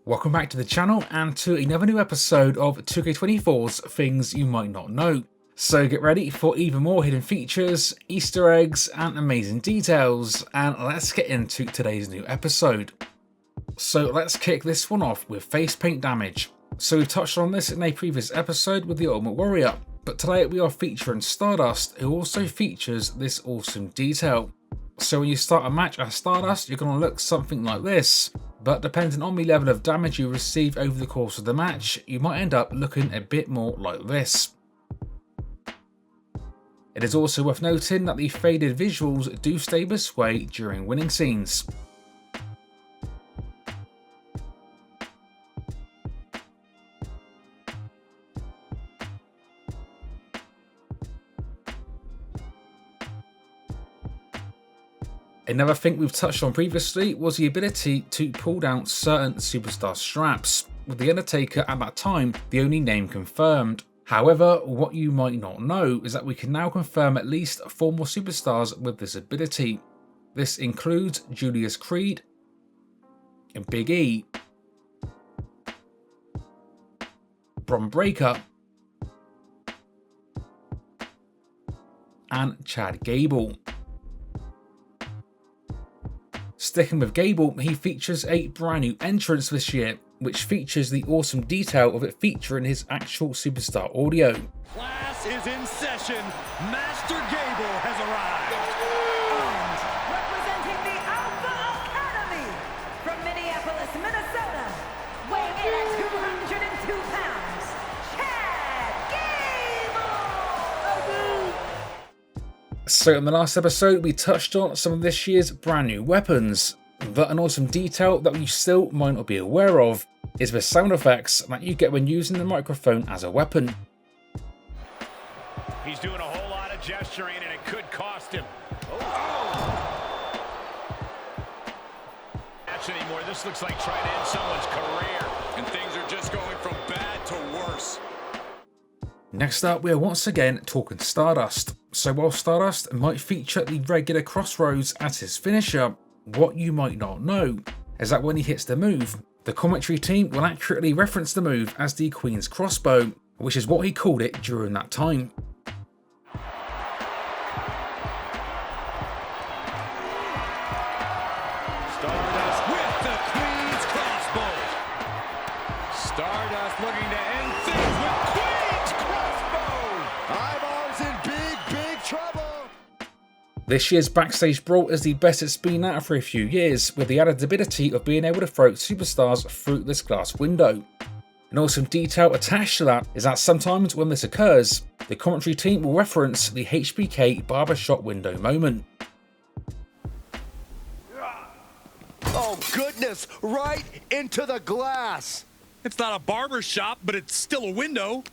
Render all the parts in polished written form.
Welcome back to the channel and to another new episode of 2K24's Things You Might Not Know. So get ready for even more hidden features, Easter eggs and amazing details, and let's get into today's new episode. So let's kick this one off with face paint damage. So we've touched on this in a previous episode with the Ultimate Warrior, but today we are featuring Stardust, who also features this awesome detail. So when you start a match as Stardust, you're going to look something like this, but depending on the level of damage you receive over the course of the match, you might end up looking a bit more like this. It is also worth noting that the faded visuals do stay this way during winning scenes. Another thing we've touched on previously was the ability to pull down certain superstar straps, with The Undertaker at that time the only name confirmed. However, what you might not know is that we can now confirm at least 4 more superstars with this ability. This includes Julius Creed, Big E, Bron Breakker, and Chad Gable. Sticking with Gable, he features a brand new entrance this year, which features the awesome detail of it featuring his actual superstar audio. Class is in session. Master Gable has arrived. And representing the Alpha Academy from Minneapolis, Minnesota, weighing in at 202 pounds, Chad Gable! So in the last episode, we touched on some of this year's brand new weapons, but an awesome detail that you still might not be aware of is the sound effects that you get when using the microphone as a weapon. He's doing a whole lot of gesturing and it could cost him. Match anymore. This looks like trying to end someone's career. And things are just going from bad to worse. Next up, we are once again talking Stardust. So while Stardust might feature the regular crossroads as his finisher, what you might not know is that when he hits the move, the commentary team will accurately reference the move as the Queen's Crossbow, which is what he called it during that time. Stardust with the Queen's Crossbow. Stardust looking to end things with Queen's Crossbow. Eyeballs in big trouble. This year's backstage brawl is the best it's been at for a few years, with the added ability of being able to throw superstars through this glass window. An awesome detail attached to that is that sometimes when this occurs, the commentary team will reference the HBK barbershop window moment. Oh goodness, right into the glass. It's not a barber shop, but it's still a window.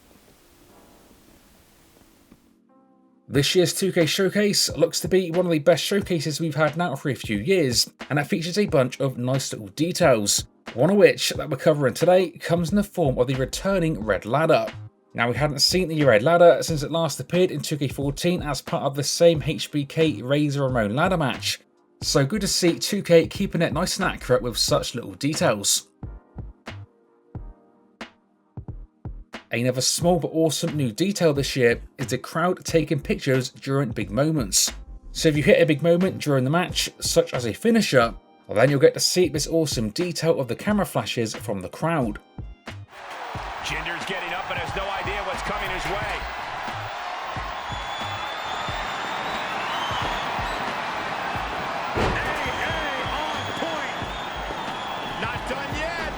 This year's 2K Showcase looks to be one of the best showcases we've had now for a few years, and it features a bunch of nice little details, one of which that we're covering today comes in the form of the returning Red Ladder. Now, we hadn't seen the Red Ladder since it last appeared in 2K14 as part of the same HBK Razor Ramon ladder match, so good to see 2K keeping it nice and accurate with such little details. Another small but awesome new detail this year is the crowd taking pictures during big moments. So if you hit a big moment during the match, such as a finisher, well, then you'll get to see this awesome detail of the camera flashes from the crowd. Jinder's getting up and has no idea what's coming his way. On point. Not done yet.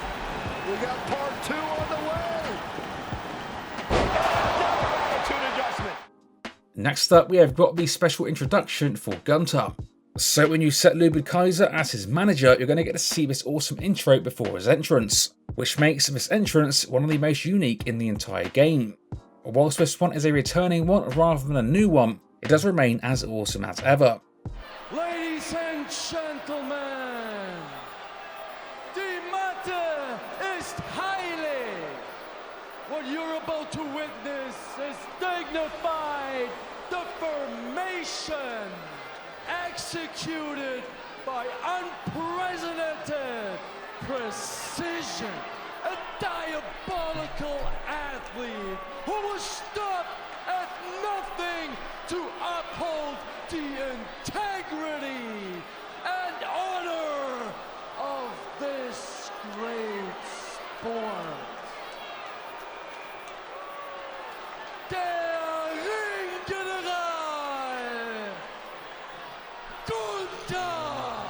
We got part 2 on the way. Next up, we have got the special introduction for Gunter. So when you set Ludwig Kaiser as his manager, you're going to get to see this awesome intro before his entrance, which makes this entrance one of the most unique in the entire game. Whilst this one is a returning one rather than a new one, it does remain as awesome as ever. Ladies and gentlemen, the matter is highly. What you're about to witness is dignified deformation, executed by unprecedented precision. A diabolical athlete who will stop at nothing to uphold the integrity and honor of this great sport. Der Ringgeneral Gunther.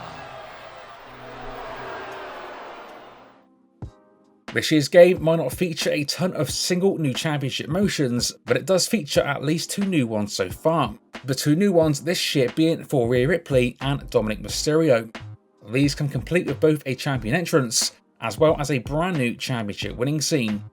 This year's game might not feature a ton of single new championship motions, but it does feature at least 2 new ones so far. The 2 new ones this year being for Rhea Ripley and Dominic Mysterio. These come complete with both a champion entrance, as well as a brand new championship winning scene.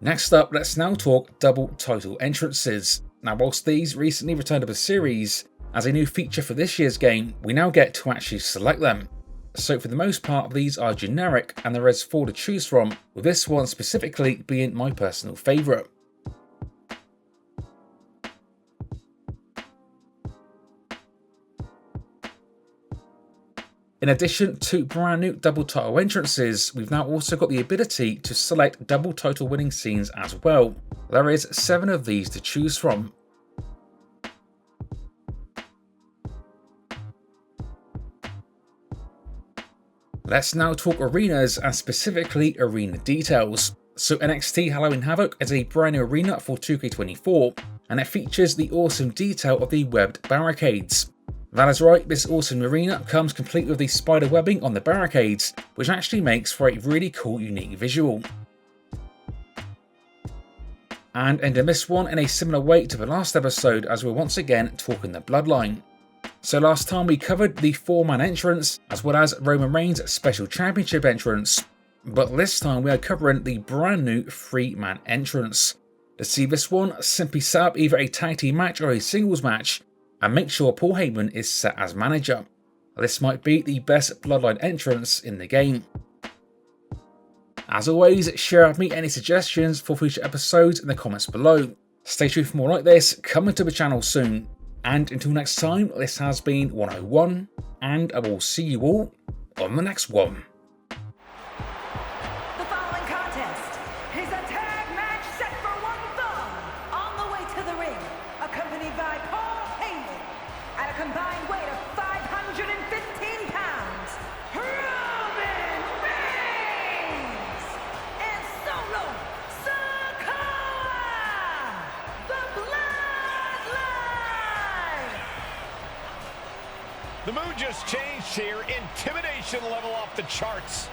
Next up, let's now talk double title entrances. Now, whilst these recently returned to the series, as a new feature for this year's game, we now get to actually select them. So for the most part, these are generic and there is 4 to choose from, with this one specifically being my personal favourite. In addition to brand new double title entrances, we've now also got the ability to select double title winning scenes as well. There is 7 of these to choose from. Let's now talk arenas and specifically arena details. So NXT Halloween Havoc is a brand new arena for 2K24 and it features the awesome detail of the webbed barricades. That is right, this awesome arena comes complete with the spider webbing on the barricades, which actually makes for a really cool, unique visual. And ending this one in a similar way to the last episode, as we're once again talking the Bloodline. So last time we covered the 4-man entrance, as well as Roman Reigns' special championship entrance, but this time we are covering the brand new 3-man entrance. To see this one, simply set up either a tag team match or a singles match, and make sure Paul Heyman is set as manager. This might be the best Bloodline entrance in the game. As always, share with me any suggestions for future episodes in the comments below. Stay tuned for more like this coming to the channel soon. And until next time, this has been 101, and I will see you all on the next one. The following contest is a tag match set for 1 fall. On the way to the ring, accompanied by Paul Heyman, at a combined weight of 515 pounds, Roman Reigns, and Solo Sikoa, the Bloodline. The mood just changed here. Intimidation level off the charts.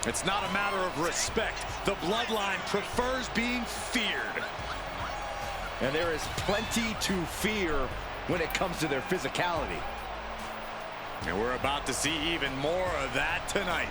It's not a matter of respect. The Bloodline prefers being feared. And there is plenty to fear when it comes to their physicality. And we're about to see even more of that tonight.